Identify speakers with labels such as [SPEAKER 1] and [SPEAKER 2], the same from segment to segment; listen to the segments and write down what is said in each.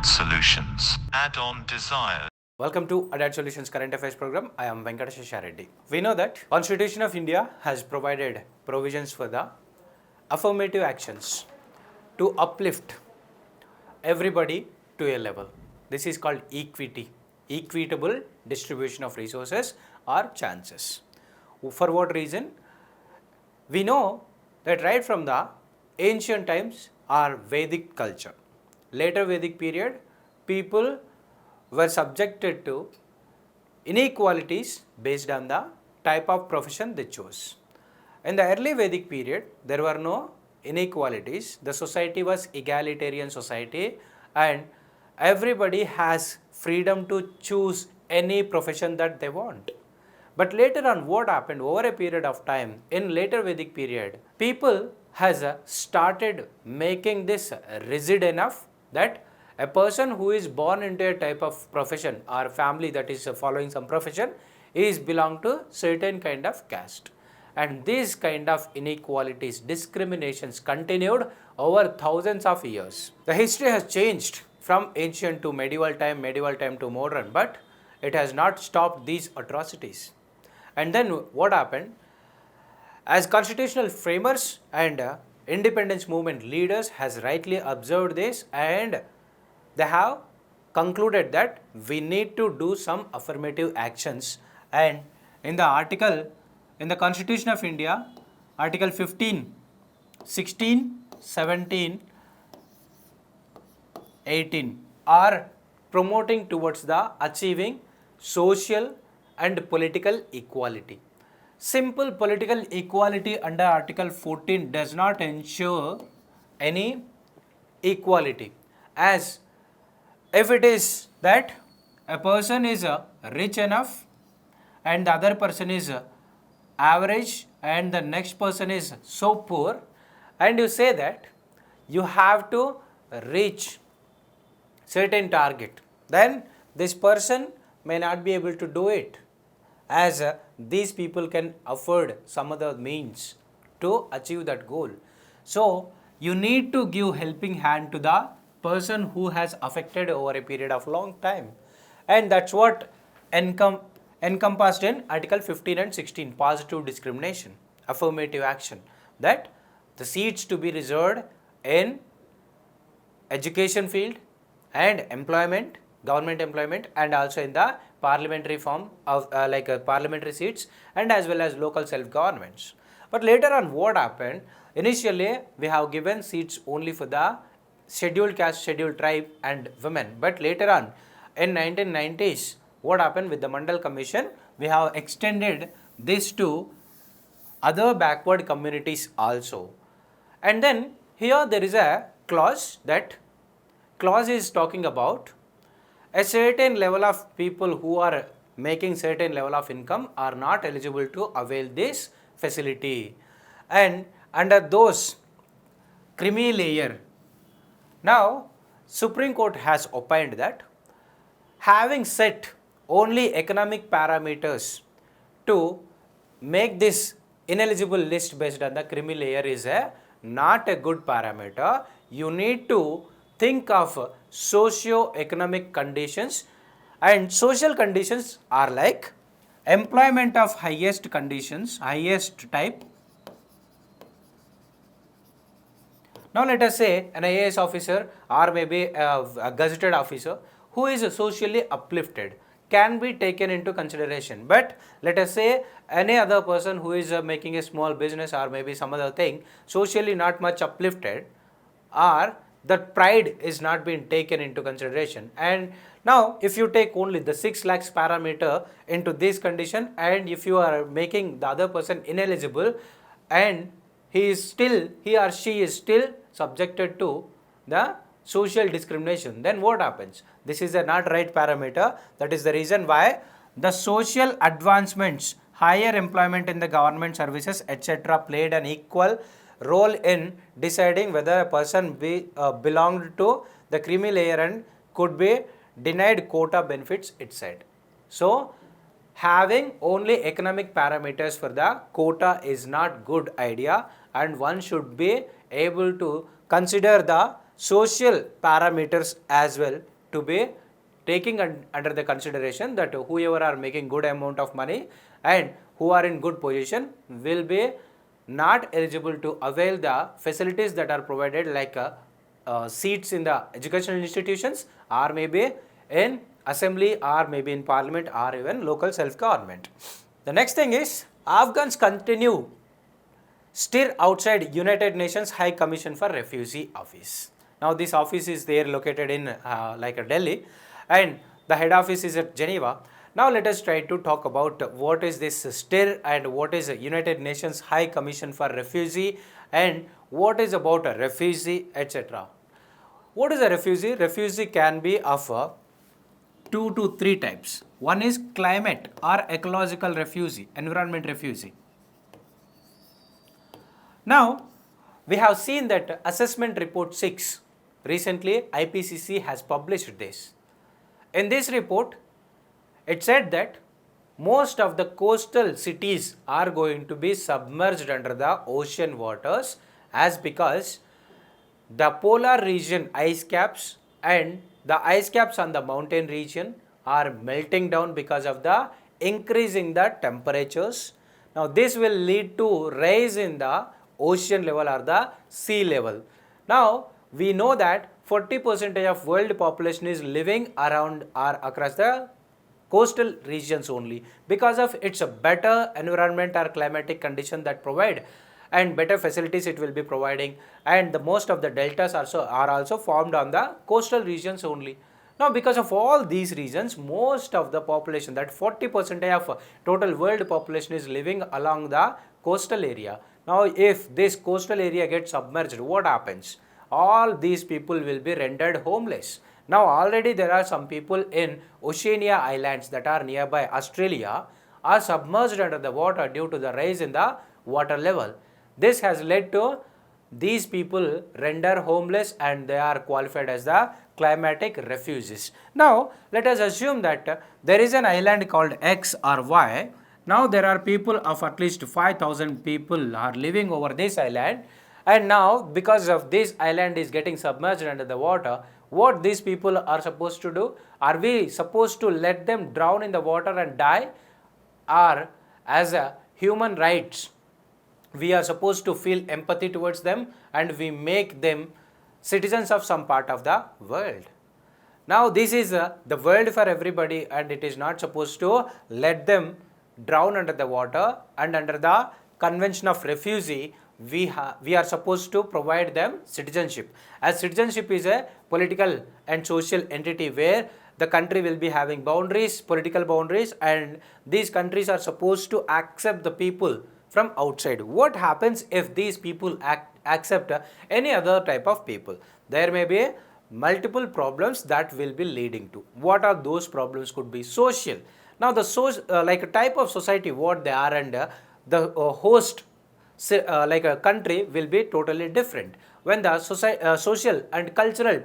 [SPEAKER 1] Addod Solutions. Add-on desires.
[SPEAKER 2] Welcome to Addod Solutions Current Affairs Program. I am Venkatesh Reddy. We know that Constitution of India has provided provisions for the affirmative actions to uplift everybody to a level. This is called equity, equitable distribution of resources or chances. For what reason? We know that right from the ancient times or Vedic culture, later Vedic period, people were subjected to inequalities based on the type of profession they chose. In the early Vedic period, there were no inequalities. The society was egalitarian society and everybody has freedom to choose any profession that they want. But later on, what happened over a period of time, in later Vedic period, people has started making this rigid enough that a person who is born into a type of profession or family that is following some profession is belong to certain kind of caste. And these kind of inequalities, discriminations continued over thousands of years. The history has changed from ancient to medieval time to modern, but it has not stopped these atrocities. And then what happened? As constitutional framers and independence movement leaders has rightly observed this, and they have concluded that we need to do some affirmative actions. And in the article, in the Constitution of India, Article 15, 16, 17, 18 are promoting towards the achieving social and political equality. Simple political equality under Article 14 does not ensure any equality, as if it is that a person is rich enough and the other person is average and the next person is so poor, and you say that you have to reach certain target, then this person may not be able to do it, as these people can afford some other means to achieve that goal. So you need to give helping hand to the person who has affected over a period of long time, and that's what encompassed in Article 15 and 16, positive discrimination, affirmative action, that the seats to be reserved in education field and employment, government employment, and also in the parliamentary form of parliamentary seats and as well as local self-governments. But later on what happened? Initially we have given seats only for the scheduled caste, scheduled tribe and women, but later on in 1990s what happened with the Mandal Commission, we have extended this to other backward communities also. And then here there is a clause, that clause is talking about a certain level of people who are making certain level of income are not eligible to avail this facility, and under those creamy layer. Now Supreme Court has opined that having set only economic parameters to make this ineligible list based on the creamy layer is not a good parameter. You need to think of socio-economic conditions, and social conditions are like employment of highest conditions, highest type. Now let us say an IAS officer or maybe a gazetted officer who is socially uplifted can be taken into consideration, but let us say any other person who is making a small business or maybe some other thing, socially not much uplifted, or that pride is not being taken into consideration. And now if you take only the 6 lakhs parameter into this condition, and if you are making the other person ineligible and he or she is still subjected to the social discrimination, then what happens? This is a not right parameter. That is the reason why the social advancements, higher employment in the government services, etc. played an equal role in deciding whether a person belonged to the creamy layer and could be denied quota benefits, it said. So having only economic parameters for the quota is not good idea, and one should be able to consider the social parameters as well to be taking under the consideration that whoever are making good amount of money and who are in good position will be not eligible to avail the facilities that are provided like seats in the educational institutions or maybe in assembly or maybe in parliament or even local self-government. The next thing is Afghans continue stir outside United Nations High Commission for Refugee office. Now this office is there located in Delhi and the head office is at Geneva. Now let us try to talk about what is this stir and what is United Nations High Commission for Refugee and what is about a refugee, etc. What is a refugee? Refugee can be of 2 to 3 types. One is climate or ecological refugee, environment refugee. Now, we have seen that assessment report 6, recently IPCC has published this. In this report, it said that most of the coastal cities are going to be submerged under the ocean waters as because the polar region ice caps and the ice caps on the mountain region are melting down because of the increase in the temperatures. Now, this will lead to rise in the ocean level or the sea level. Now, we know that 40% of world population is living around or across the coastal regions only because of its a better environment or climatic condition that provide and better facilities it will be providing, and the most of the deltas are also formed on the coastal regions only. Now, because of all these reasons, most of the population, that 40% of total world population is living along the coastal area. Now, if this coastal area gets submerged, what happens? All these people will be rendered homeless. Now, already there are some people in Oceania Islands that are nearby Australia are submerged under the water due to the rise in the water level. This has led to these people render homeless and they are qualified as the climatic refugees. Now, let us assume that there is an island called X or Y. Now, there are people of at least 5,000 people are living over this island, and now because of this island is getting submerged under the water, what these people are supposed to do? Are we supposed to let them drown in the water and die, or as a human rights we are supposed to feel empathy towards them and we make them citizens of some part of the world? Now, this is the world for everybody and it is not supposed to let them drown under the water, and under the convention of refugee we are supposed to provide them citizenship, as citizenship is a political and social entity where the country will be having boundaries, political boundaries, and these countries are supposed to accept the people from outside. What happens if these people accept any other type of people? There may be multiple problems that will be leading to. What are those problems? Could be social. Now, the like a type of society what they are, and the host like a country will be totally different. When the social and cultural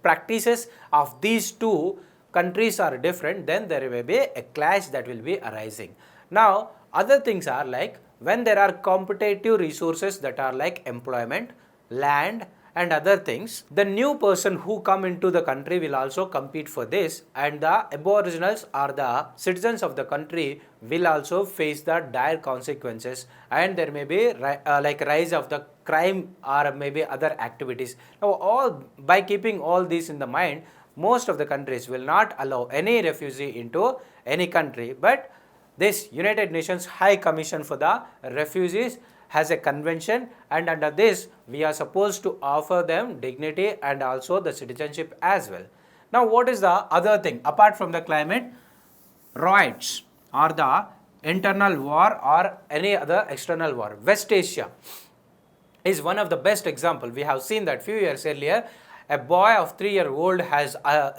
[SPEAKER 2] practices of these two countries are different, then there may be a clash that will be arising. Now, other things are like when there are competitive resources that are like employment, land and other things, the new person who come into the country will also compete for this, and the aboriginals or the citizens of the country will also face the dire consequences, and there may be like rise of the crime or maybe other activities. Now, all by keeping all these in the mind, most of the countries will not allow any refugee into any country, but this United Nations High Commission for the Refugees has a convention, and under this we are supposed to offer them dignity and also the citizenship as well. Now, what is the other thing apart from the climate? Riots or the internal war or any other external war. West Asia is one of the best example. We have seen that few years earlier a boy of 3-year-old has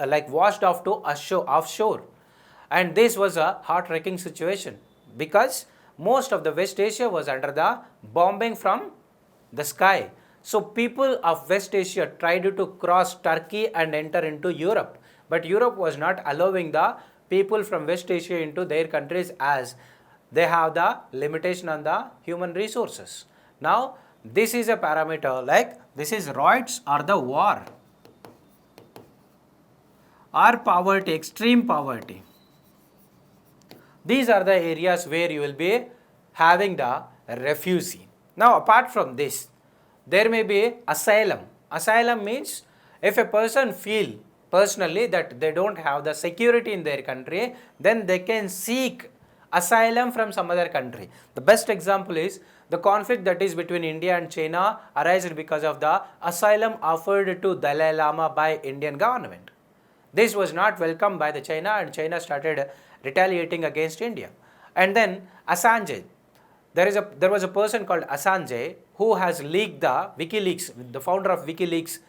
[SPEAKER 2] like washed off to offshore, and this was a heart-wrenching situation because most of the West Asia was under the bombing from the sky. So, people of West Asia tried to cross Turkey and enter into Europe, but Europe was not allowing the people from West Asia into their countries as they have the limitation on the human resources. Now, this is a parameter like this is riots or the war. or poverty, extreme poverty. These are the areas where you will be having the refugee. Now apart from this, there may be asylum. Asylum means if a person feel personally that they don't have the security in their country, then they can seek asylum from some other country. The best example is the conflict that is between India and China arises because of the asylum offered to Dalai Lama by Indian government. This was not welcomed by the China, and China started retaliating against India. And then Assange. There was a person called Assange who has leaked the WikiLeaks, the founder of WikiLeaks,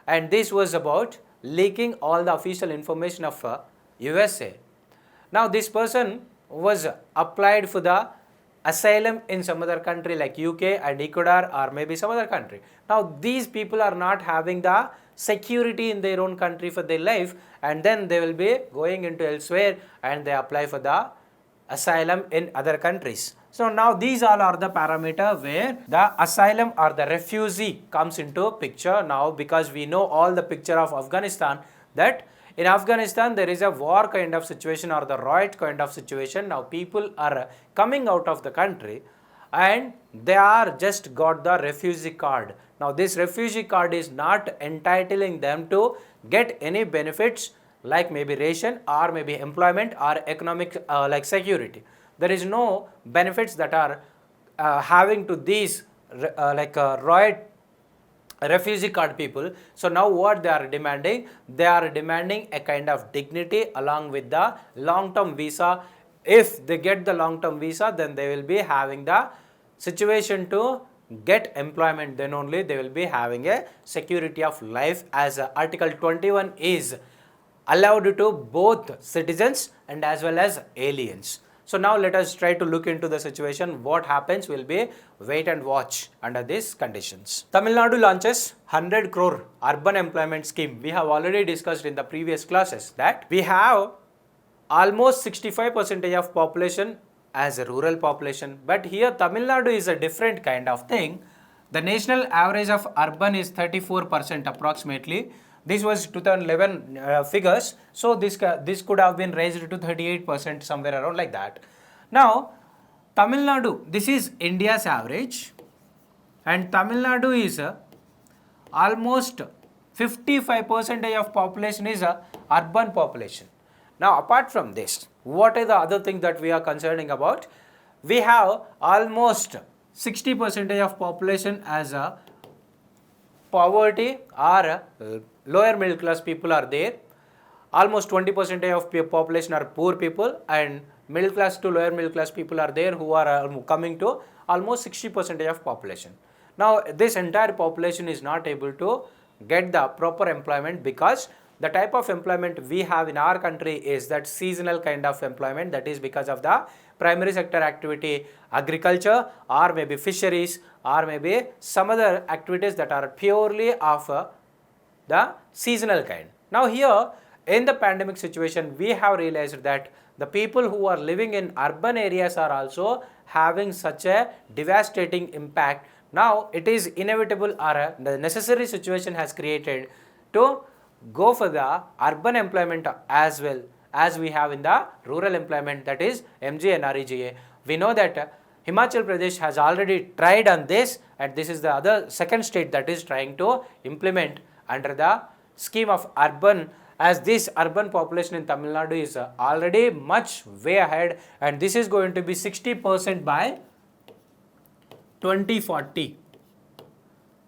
[SPEAKER 2] and this was about leaking all the official information of USA. Now this person was applied for the asylum in some other country like UK and Ecuador or maybe some other country. Now these people are not having the security in their own country for their life, and then they will be going into elsewhere and they apply for the asylum in other countries. So now these all are the parameter where the asylum or the refugee comes into picture. Now because we know all the picture of Afghanistan, that in Afghanistan there is a war kind of situation or the riot kind of situation. Now people are coming out of the country and they are just got the refugee card. Now this refugee card is not entitling them to get any benefits like maybe ration or maybe employment or economic like security. There is no benefits that are having to these riot refugee card people. So now what they are demanding? They are demanding a kind of dignity along with the long-term visa. If they get the long-term visa, then they will be having the situation to get employment, then only they will be having a security of life, as Article 21 is allowed to both citizens and as well as aliens. So now let us try to look into the situation. What happens will be wait and watch under these conditions. Tamil Nadu launches 100 crore urban employment scheme. We have already discussed in the previous classes that we have almost 65% of population as a rural population, but here Tamil Nadu is a different kind of thing. The national average of urban is 34% approximately. This was 2011 figures, so this could have been raised to 38%, somewhere around like that. Now Tamil Nadu, this is India's average, and Tamil Nadu is almost 55% of population is urban population. Now apart from this, what are the other things that we are concerning about? We have almost 60% of population as a poverty or lower middle class people are there. Almost 20% of population are poor people, and middle class to lower middle class people are there, who are coming to almost 60% of population. Now this entire population is not able to get the proper employment because the type of employment we have in our country is that seasonal kind of employment, that is because of the primary sector activity, agriculture or maybe fisheries or maybe some other activities that are purely of the seasonal kind. Now here in the pandemic situation, we have realized that the people who are living in urban areas are also having such a devastating impact. Now it is inevitable or the necessary situation has created to go for the urban employment as well as we have in the rural employment, that is MGNREGA. We know that Himachal Pradesh has already tried on this, and this is the other second state that is trying to implement under the scheme of urban, as this urban population in Tamil Nadu is already much way ahead, and this is going to be 60% by 2040.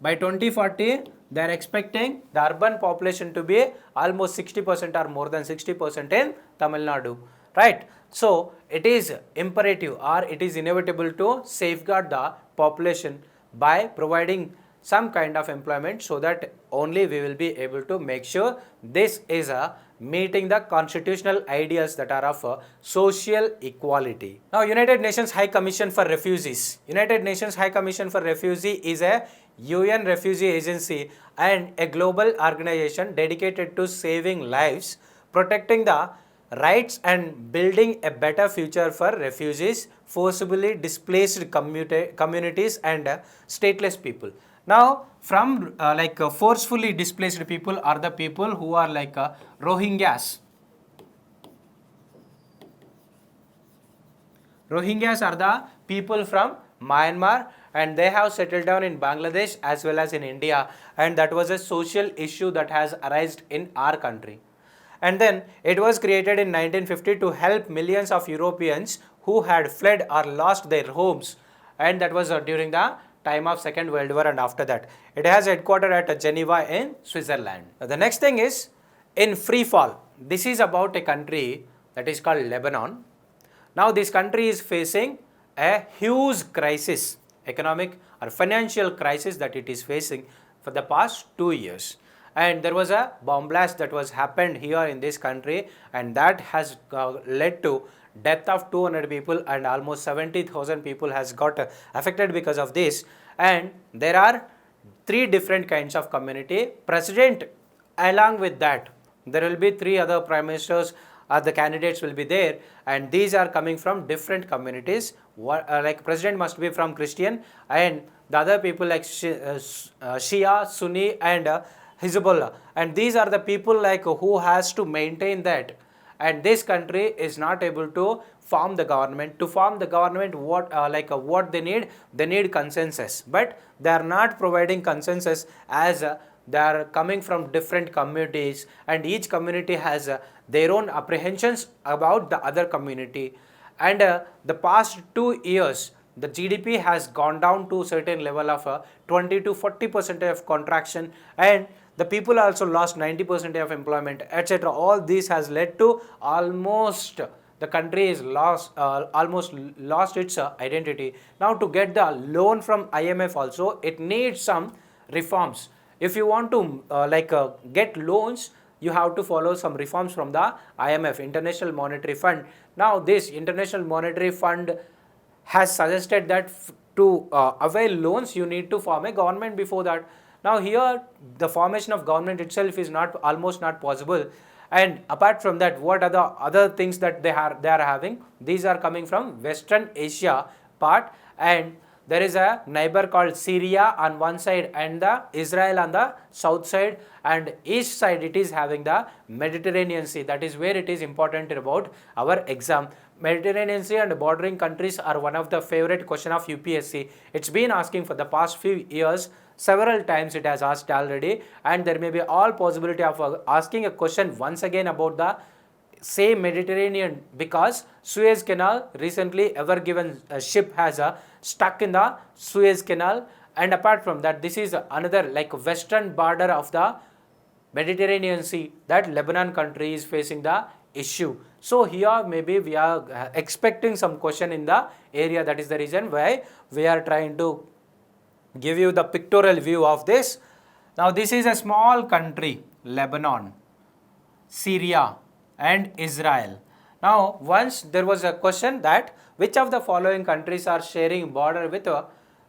[SPEAKER 2] By 2040, they are expecting the urban population to be almost 60% or more than 60% in Tamil Nadu, right? So it is imperative or it is inevitable to safeguard the population by providing some kind of employment, so that only we will be able to make sure this is meeting the constitutional ideals that are of social equality. Now United Nations High Commission for Refugees. United Nations High Commission for Refugees is a UN refugee agency and a global organization dedicated to saving lives, protecting the rights and building a better future for refugees, forcibly displaced communities and stateless people. Now, from forcefully displaced people are the people who are Rohingyas. Rohingyas are the people from Myanmar, and they have settled down in Bangladesh as well as in India, and that was a social issue that has arisen in our country. And then it was created in 1950 to help millions of Europeans who had fled or lost their homes, and that was during the time of Second World War and after that. It has headquartered at Geneva in Switzerland. Now, the next thing is in free fall. This is about a country that is called Lebanon. Now this country is facing a huge crisis, economic or financial crisis that it is facing for the past 2 years. And there was a bomb blast that was happened here in this country, and that has led to death of 200 people, and almost 70,000 people has got affected because of this. And there are 3 different kinds of community. President, along with that, there will be 3 other prime ministers. The candidates will be there, and these are coming from different communities. Like president must be from Christian, and the other people like Shia, Sunni, and Hezbollah, and these are the people like who has to maintain that. And this country is not able to form the government. To form the government, what they need consensus, but they are not providing consensus as they are coming from different communities, and each community has their own apprehensions about the other community. And the past 2 years, the GDP has gone down to a certain level of 20 to 40% of contraction, and the people also lost 90% of employment, etc. All this has led to almost the country is almost lost its identity. Now to get the loan from IMF also, it needs some reforms. If you want to get loans, you have to follow some reforms from the IMF, International Monetary Fund. Now this International Monetary Fund has suggested that to avail loans, you need to form a government before that. Now here the formation of government itself is almost not possible. And apart from that, what are the other things that they are having? These are coming from Western Asia part, and there is a neighbor called Syria on one side and the Israel on the south side, and east side it is having the Mediterranean Sea. That is where it is important about our exam. Mediterranean Sea and bordering countries are one of the favorite question of UPSC. It's been asking for the past few years. Several times it has asked already, and there may be all possibility of asking a question once again about the same Mediterranean, because Suez Canal recently ever given ship has stuck in the Suez Canal. And apart from that, this is another like western border of the Mediterranean Sea that Lebanon country is facing the issue. So here maybe we are expecting some question in the area. That is the reason why we are trying to give you the pictorial view of this. Now this is a small country, Lebanon, Syria and Israel. Now once there was a question that which of the following countries are sharing border with the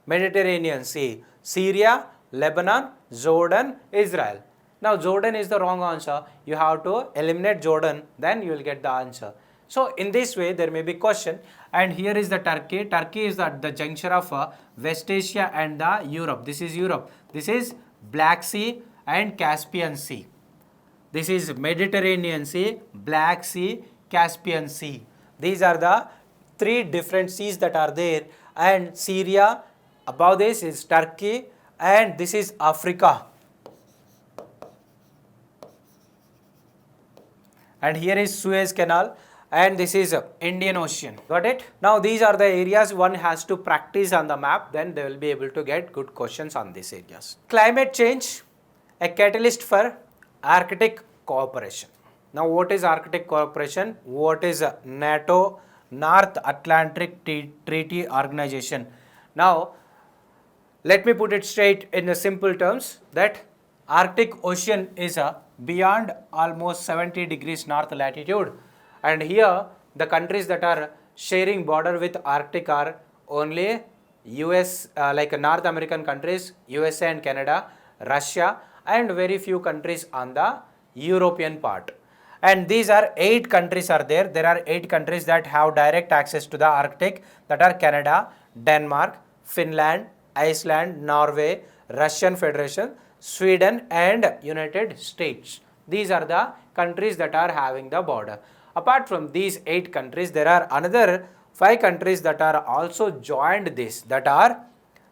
[SPEAKER 2] Mediterranean Sea? Syria, Lebanon, Jordan, Israel. Now Jordan is the wrong answer. You have to eliminate Jordan, then you will get the answer. So in this way there may be question. And here is the Turkey. Turkey is at the juncture of West Asia and the Europe. This is Europe. This is Black Sea and Caspian Sea. This is Mediterranean Sea, Black Sea, Caspian Sea. These are the 3 different seas that are there. And Syria, above this is Turkey, and this is Africa. And here is Suez Canal, and this is Indian Ocean. Got it? Now these are the areas one has to practice on the map, then they will be able to get good questions on these areas. Climate change, a catalyst for Arctic cooperation. Now what is Arctic cooperation? What is NATO, North Atlantic Treaty Organization? Now let me put it straight in the simple terms that Arctic Ocean is beyond almost 70 degrees north latitude, and here the countries that are sharing border with Arctic are only US, like North American countries, USA and Canada, Russia, and very few countries on the European part. And these are 8 countries are there. There are 8 countries that have direct access to the Arctic, that are Canada, Denmark, Finland, Iceland, Norway, Russian Federation, Sweden and United States. These are the countries that are having the border. Apart from these 8 countries, there are another 5 countries that are also joined this, that are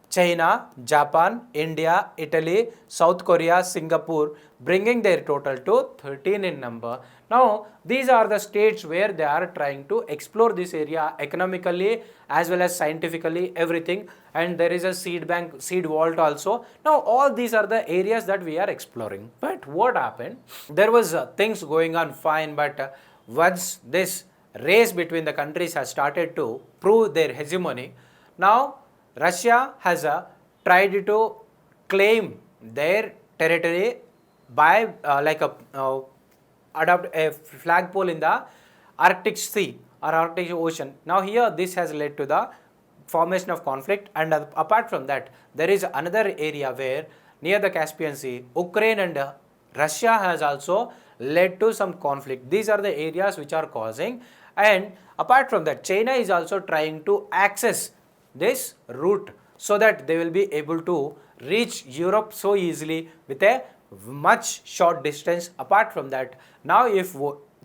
[SPEAKER 2] China, Japan, India, Italy, South Korea, Singapore, bringing their total to 13 in number. Now, these are the states where they are trying to explore this area economically as well as scientifically, everything, and there is a seed bank, seed vault also. Now, all these are the areas that we are exploring. But what happened? There was things going on fine, but once this race between the countries has started to prove their hegemony, now Russia has tried to claim their territory by adopt a flagpole in the Arctic Sea or Arctic Ocean. Now here this has led to the formation of conflict, and apart from that there is another area where near the Caspian Sea, Ukraine and Russia has also led to some conflict. These are the areas which are causing, and apart from that China is also trying to access this route so that they will be able to reach Europe so easily with a much short distance. Apart from that, now if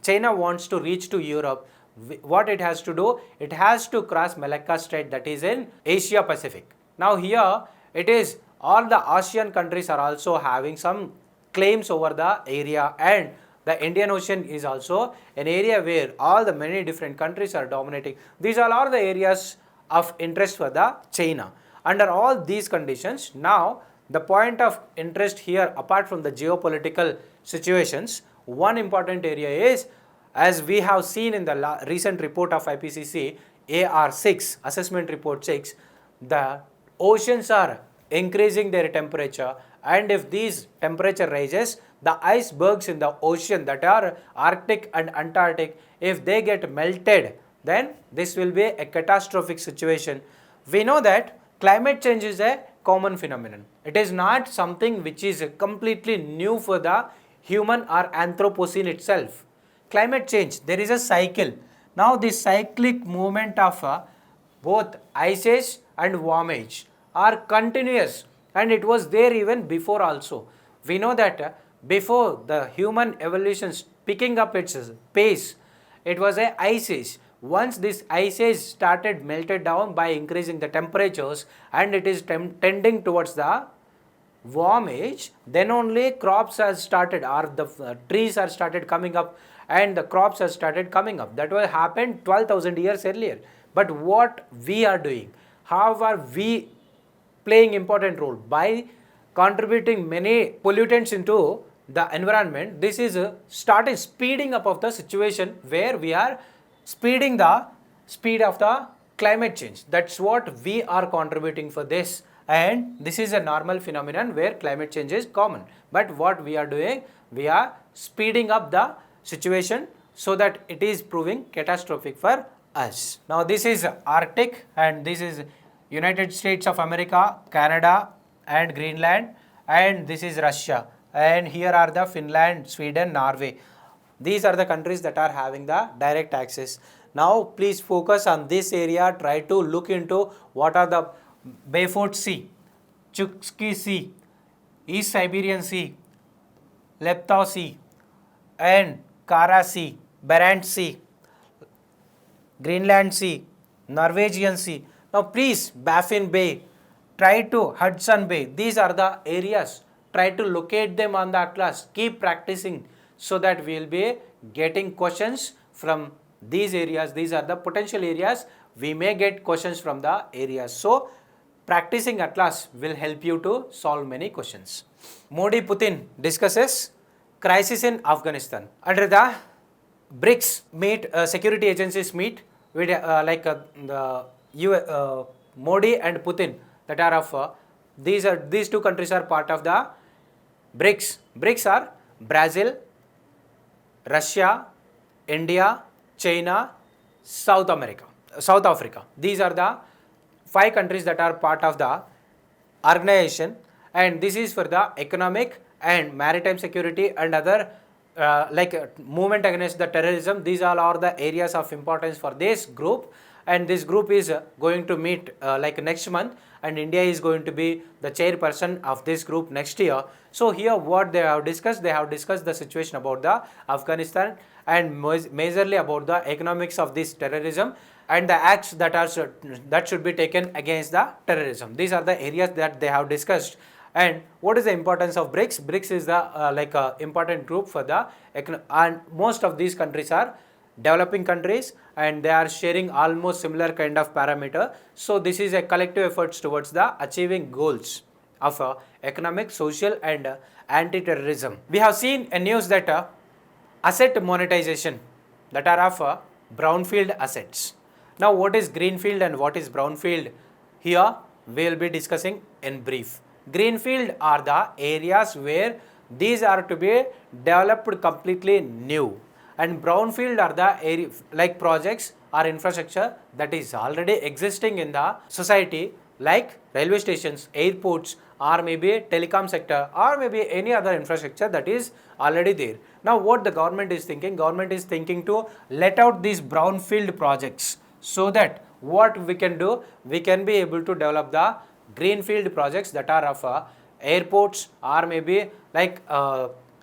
[SPEAKER 2] China wants to reach to Europe, what it has to do? It has to cross Malacca Strait, that is in Asia Pacific. Now here it is all the ASEAN countries are also having some claims over the area, and the Indian Ocean is also an area where all the many different countries are dominating. These are all the areas of interest for the China. Under all these conditions, now the point of interest here, apart from the geopolitical situations, one important area is, as we have seen in the recent report of APPSC AR6, assessment report 6, the oceans are increasing their temperature, and if these temperature rises, the icebergs in the ocean that are Arctic and Antarctic, if they get melted, then this will be a catastrophic situation. We know that climate change is a common phenomenon. It is not something which is completely new for the human or Anthropocene itself. Climate change, there is a cycle. Now this cyclic movement of both ice age and warm age are continuous, and it was there even before also. We know that before the human evolution picking up its pace, it was a ice age. Once this ice age started melted down by increasing the temperatures, and it is tending towards the warm age, then only crops have started, or the trees are started coming up, and the crops have started coming up. That will happen 12,000 years earlier. But what we are doing, how are we playing important role? By contributing many pollutants into the environment, this is started speeding up of the situation where we are speeding the speed of the climate change. That's what we are contributing for this, and this is a normal phenomenon where climate change is common. But what we are doing, we are speeding up the situation so that it is proving catastrophic for us. Now this is Arctic, and this is United States of America, Canada and Greenland, and this is Russia, and here are the Finland, Sweden, Norway. These are the countries that are having the direct access. Now please focus on this area, try to look into what are the Beaufort Sea, Chukchi Sea, East Siberian Sea, Leptau Sea and Kara Sea, Barents Sea, Greenland Sea, Norwegian Sea. Now please Baffin Bay, try to Hudson Bay. These are the areas. Try to locate them on the atlas. Keep practicing so that we will be getting questions from these areas. These are the potential areas. We may get questions from the areas. So practicing atlas will help you to solve many questions. Modi Putin discusses crisis in Afghanistan. Under the BRICS meet, security agencies meet with Modi and Putin, that are of these two countries are part of the BRICS. BRICS are Brazil, Russia, India, China, South Africa. These are the 5 countries that are part of the organization, and this is for the economic and maritime security and other movement against the terrorism. These all are the areas of importance for this group, and this group is going to meet next month, and India is going to be the chairperson of this group next year. So here what they have discussed the situation about the Afghanistan and majorly about the economics of this terrorism and the acts that should be taken against the terrorism. These are the areas that they have discussed. And what is the importance of BRICS? BRICS is the important group for the and most of these countries are developing countries and they are sharing almost similar kind of parameter. So this is a collective efforts towards the achieving goals of economic, social and anti-terrorism. We have seen a news that asset monetization that are of brownfield assets. Now what is greenfield and what is brownfield? Here we will be discussing in brief. Greenfield are the areas where these are to be developed completely new, and brownfield are the area like projects or infrastructure that is already existing in the society, like railway stations, airports, or maybe telecom sector, or maybe any other infrastructure that is already there. Now what the government is thinking? Government is thinking to let out these brownfield projects, so that what we can do, we can be able to develop the greenfield projects that are of airports or maybe like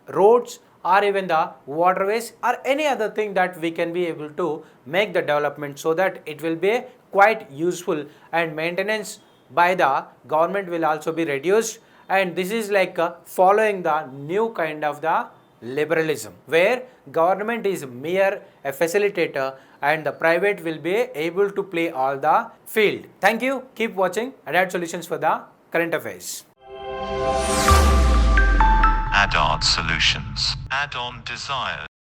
[SPEAKER 2] roads or even the waterways or any other thing that we can be able to make the development, so that it will be quite useful and maintenance by the government will also be reduced. And this is like following the new kind of the liberalism, where government is mere a facilitator and the private will be able to play all the field. Thank you. Keep watching Addod Solutions for the current affairs.
[SPEAKER 1] Addod Solutions. Add-on Desires.